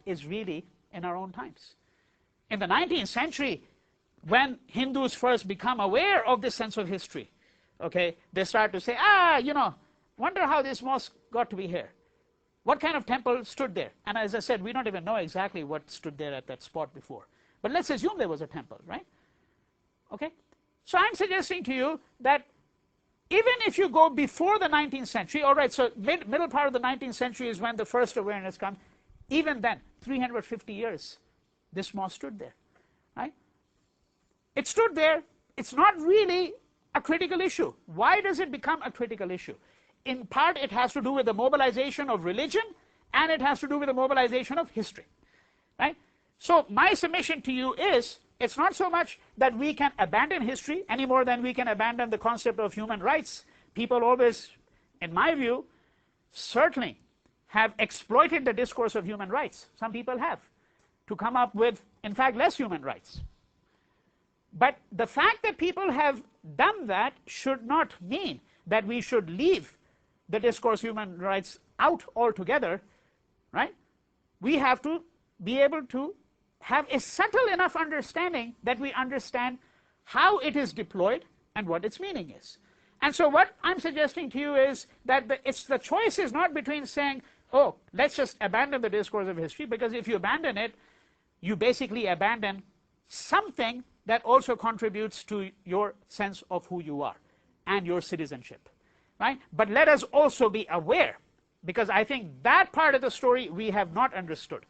is really in our own times. In the 19th century, when Hindus first become aware of this sense of history, okay, they start to say, wonder how this mosque got to be here. What kind of temple stood there? And as I said, we don't even know exactly what stood there at that spot before. But let's assume there was a temple, right? Okay? So I'm suggesting to you that even if you go before the 19th century, all right, so middle part of the 19th century is when the first awareness comes. Even then, 350 years, this mosque stood there, right? It stood there. It's not really a critical issue. Why does it become a critical issue? In part, it has to do with the mobilization of religion, and it has to do with the mobilization of history, right? So my submission to you is, it's not so much that we can abandon history any more than we can abandon the concept of human rights. People always, in my view, certainly have exploited the discourse of human rights. Some people have, to come up with, in fact, less human rights. But the fact that people have done that should not mean that we should leave the discourse of human rights out altogether, right? We have to be able to have a subtle enough understanding that we understand how it is deployed and what its meaning is. And so what I'm suggesting to you is that the choice is not between saying, oh, let's just abandon the discourse of history, because if you abandon it, you basically abandon something that also contributes to your sense of who you are and your citizenship, right? But let us also be aware, because I think that part of the story we have not understood.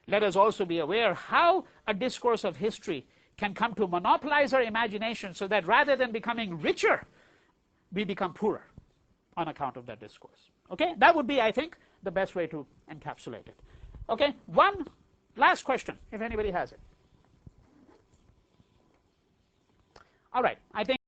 Let us also be aware how a discourse of history can come to monopolize our imagination, so that rather than becoming richer, we become poorer on account of that discourse. Okay? That would be, I think, the best way to encapsulate it. Okay? One last question, if anybody has it. All right. I think